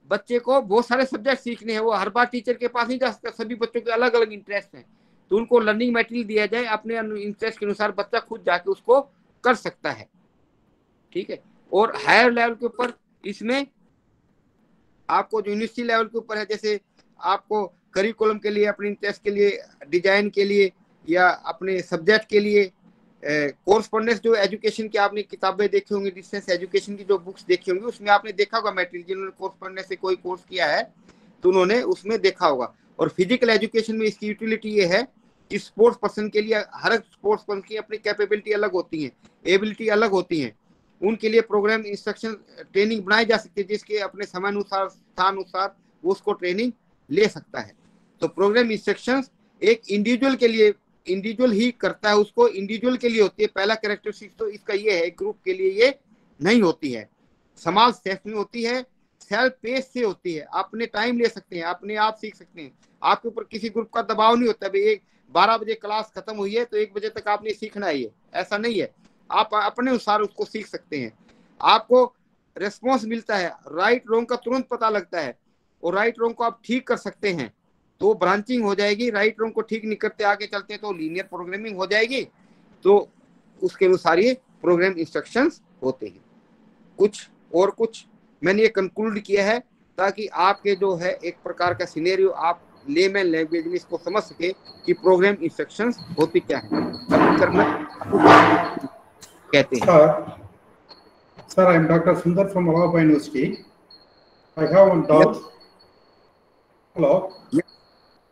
C: बच्चे को बहुत सारे सब्जेक्ट सीखने हैं. वो हर बार टीचर के पास नहीं जा सकता. सभी बच्चों के अलग अलग इंटरेस्ट हैं, तो उनको लर्निंग मटेरियल दिया जाए, अपने इंटरेस्ट के अनुसार बच्चा खुद जाके उसको कर सकता है. ठीक है. और हायर लेवल के ऊपर इसमें आपको जो यूनिवर्सिटी लेवल के ऊपर है, जैसे आपको करिकुलम के लिए, अपने इंटरेस्ट के लिए, डिजाइन के लिए, या अपने सब्जेक्ट के लिए कोर्सपोंडेंस, जो एजुकेशन की आपने किताबें देखी होंगी, डिस्टेंस एजुकेशन की जो बुक्स देखी होंगी, उसमें आपने देखा होगा मटेरियल. जिन्होंने कोर्सपोंडेंस से कोई कोर्स किया है तो उन्होंने उसमें देखा होगा. और फिजिकल एजुकेशन में इसकी यूटिलिटी ये है कि स्पोर्ट्स पर्सन के लिए, हर स्पोर्ट्स पर्सन की अपनी कैपेबिलिटी अलग होती है, एबिलिटी अलग होती है. उनके लिए प्रोग्राम इंस्ट्रक्शन ट्रेनिंग बनाई जा सकती है, जिसके अपने समय अनुसार, स्थान अनुसार वो उसको ट्रेनिंग ले सकता है. तो प्रोग्राम इंस्ट्रक्शंस एक इंडिविजुअल के लिए, इंडिविजुअल ही करता है, उसको इंडिविजुअल के लिए होती है. पहला कैरेक्टरिस्टिक तो इसका ये है, ग्रुप के लिए ये नहीं होती है. समाल स्टेप में होती है, सेल्फ पेस से होती है. अपने टाइम ले सकते हैं, अपने आप सीख सकते हैं. आपके ऊपर किसी ग्रुप का दबाव नहीं होता. भाई 12 बजे क्लास खत्म हुई है तो 1 बजे तक आपने सीखना है, ऐसा नहीं है. आप अपने अनुसार उसको सीख सकते हैं. आपको रेस्पॉन्स मिलता है, राइट रॉन्ग का तुरंत पता लगता है, और राइट रॉन्ग को आप ठीक कर सकते हैं. तो ब्रांचिंग हो जाएगी. राइट रॉन्ग को ठीक नहीं करते, आगे चलते तो लीनियर प्रोग्रामिंग हो जाएगी. तो उसके अनुसार ये प्रोग्राम इंस्ट्रक्शंस होते हैं. कुछ मैंने ये कंक्लूड किया है ताकि आपके जो है एक प्रकार का सिनेरियो आप लेमैन लैंग्वेज में इसको समझ सके कि प्रोग्राम इंस्ट्रक्शंस होती क्या है, करना कहते हैं।
I: Sir, I am Dr. Sundar from Allahabad University. I have one doubt. Hello.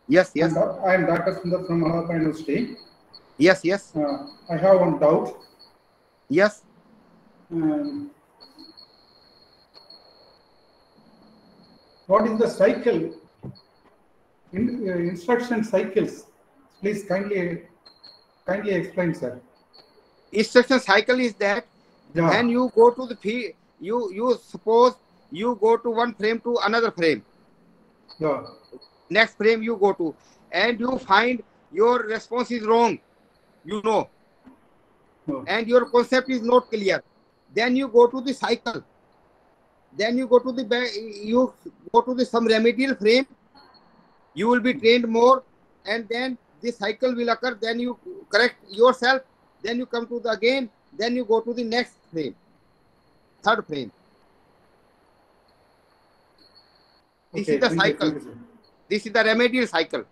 C: Yes.
I: I am Dr. Sundar from Allahabad University.
C: Yes.
I: I have one doubt.
C: Yes.
I: What is the cycle? Instruction cycles. Please kindly explain, sir.
C: Instruction cycle is that when you go to the field, you suppose you go to one frame to another frame.
I: Yeah.
C: Next frame you go to, and you find your response is wrong. And your concept is not clear. Then you go to the cycle. Then you go to the some remedial frame. You will be trained more, and then this cycle will occur. Then you correct yourself. Then you come to the again. Then you go to the next frame, third frame. This is the cycle. This is the remedial cycle.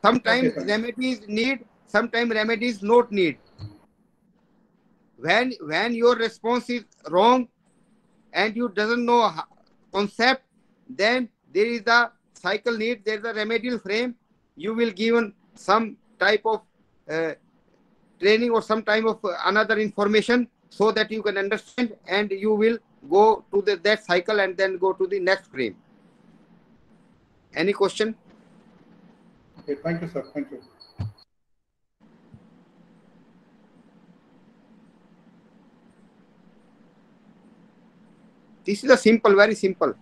C: Sometimes remedies need, sometimes remedies not need. When your response is wrong and you doesn't know concept, then there is the cycle need, there is a remedial frame. You will given some type of training or some type of another information so that you can understand, and you will go to that cycle and then go to the next frame. Any question?
I: Okay, thank you, sir. Thank you.
C: This is a simple, very simple.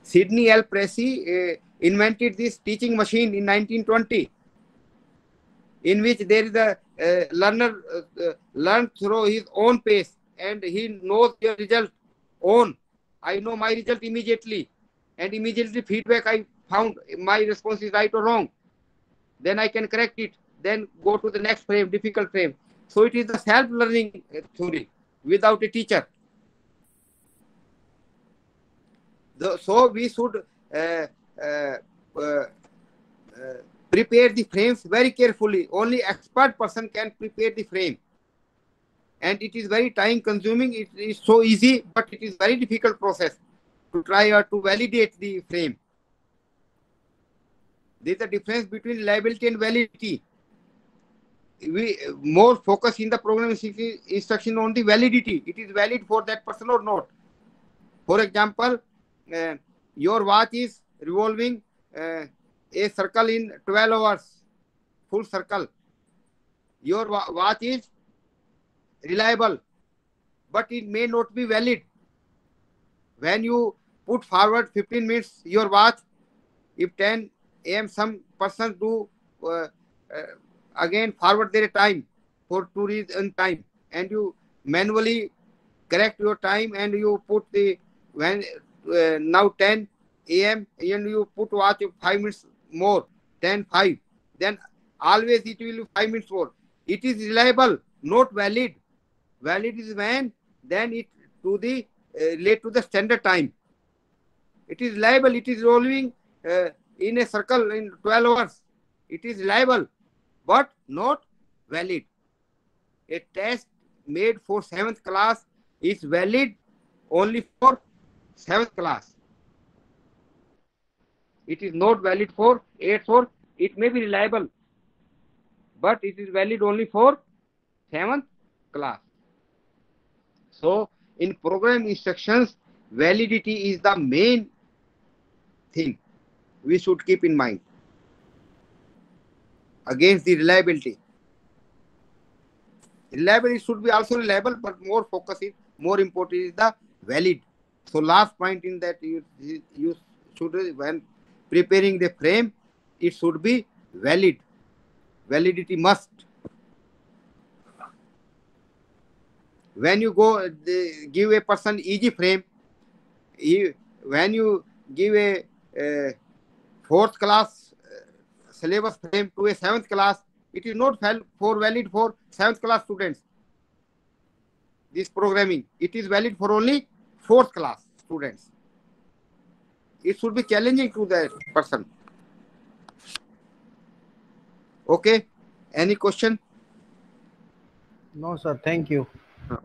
C: Sidney L. Pressey invented this teaching machine in 1920, in which there is a learner learn through his own pace, and he knows the result on. I know my result immediately, and immediately feedback I found my response is right or wrong. Then I can correct it, then go to the next frame, difficult frame. So it is the self-learning theory without a teacher. So we should prepare the frames very carefully. Only expert person can prepare the frame. And it is very time consuming. It is so easy, but it is very difficult process to try or to validate the frame. There is a difference between reliability and validity. We more focus in the program instruction on the validity. It is valid for that person or not. For example, your watch is revolving a circle in 12 hours, full circle. Your watch is reliable, but it may not be valid. When you put forward 15 minutes your watch, if 10 a.m. some persons do again forward their time for 2 reason time, and you manually correct your time and you put the now 10 a.m. and you put watch 5 minutes more, 10:05, then always it will be 5 minutes more. It is reliable, not valid. Valid is when then it to the relate to the standard time. It is reliable. It is rolling in a circle in 12 hours. It is reliable, but not valid. A test made for 7th class is valid only for 7th class. It is not valid for 8th, or it may be reliable, but it is valid only for 7th class. So in program instructions, validity is the main thing we should keep in mind against the reliability. Reliability should be also reliable, but more focus is more important is the valid. So last point in that you should, when preparing the frame, it should be valid. Validity must. When you go give a person easy frame, when you give a 4th class syllabus frame to a 7th class, it is not valid for 7th class students. this programming, it is valid for only 4th class students. It should be challenging to that person. Okay. Any question?
J: No, sir. Thank you.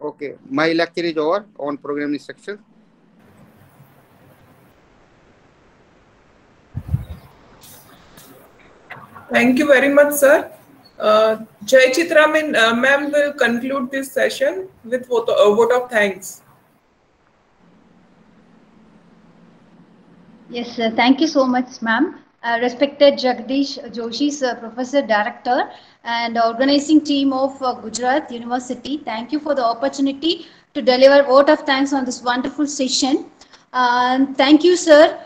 C: Okay. My lecture is over on programming instructions.
A: Thank you very much, sir. Jai Chitra ma'am will conclude this session with vote of thanks.
D: Yes, sir. Thank you so much, ma'am. Respected Jagdish Joshi, sir, Professor Director and organizing team of Gujarat University, thank you for the opportunity to deliver vote of thanks on this wonderful session. Thank you, sir.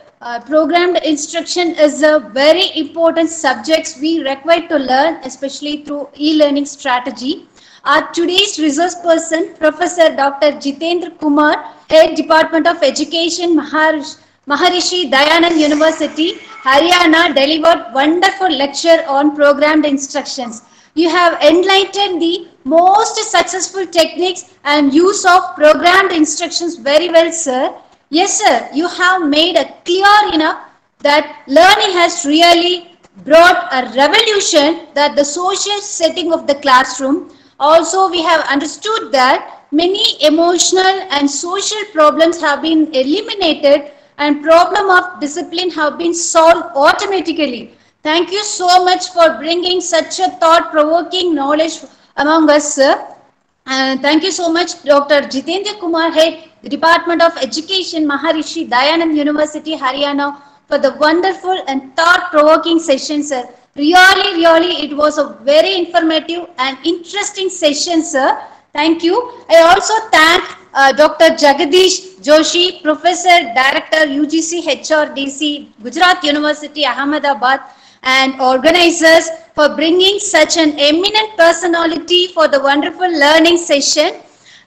D: Programmed instruction is a very important subject we require to learn, especially through e-learning strategy. Our today's resource person, Professor Dr. Jitendra Kumar, Head Department of Education, Maharishi Dayanand University, Haryana, delivered wonderful lecture on programmed instructions. You have enlightened the most successful techniques and use of programmed instructions very well, sir. Yes, sir, you have made it clear enough that learning has really brought a revolution that the social setting of the classroom. Also, we have understood that many emotional and social problems have been eliminated and problem of discipline have been solved automatically. Thank you so much for bringing such a thought-provoking knowledge among us, sir. Thank you so much, Dr. Jitendra Kumar, Head, Department of Education, Maharishi Dayanand University, Haryana, for the wonderful and thought-provoking session, sir. Really, it was a very informative and interesting session, sir. Thank you. I also thank Dr. Jagdish Joshi, Professor, Director, UGC, HRDC, Gujarat University, Ahmedabad, and organizers for bringing such an eminent personality for the wonderful learning session.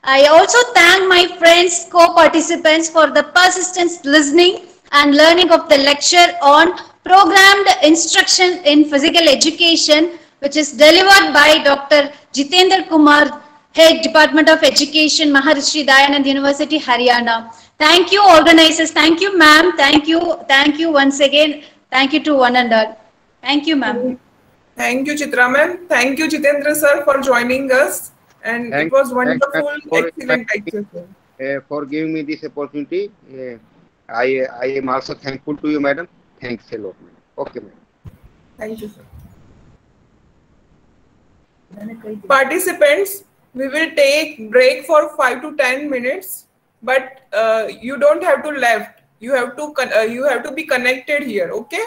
D: I also thank my friends, co-participants for the persistent listening and learning of the lecture on programmed instruction in physical education, which is delivered by Dr. Jitendra Kumar, Head Department of Education, Maharishi Dayanand University, Haryana. Thank you, organizers. Thank you, ma'am. Thank you once again. Thank you to one and all. Thank you, ma'am.
A: Thank you, Chitra ma'am. Thank you, Jitendra sir, for joining us. And it was wonderful, excellent lecture.
C: For giving me this opportunity. I am also thankful to you, madam. Thanks a lot, madam. Okay, madam.
A: Thank you, sir. Participants, we will take break for 5 to 10 minutes, but you don't have to left. You have to be connected here. Okay?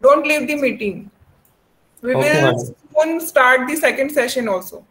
A: Don't leave the meeting. We will soon start the second session also.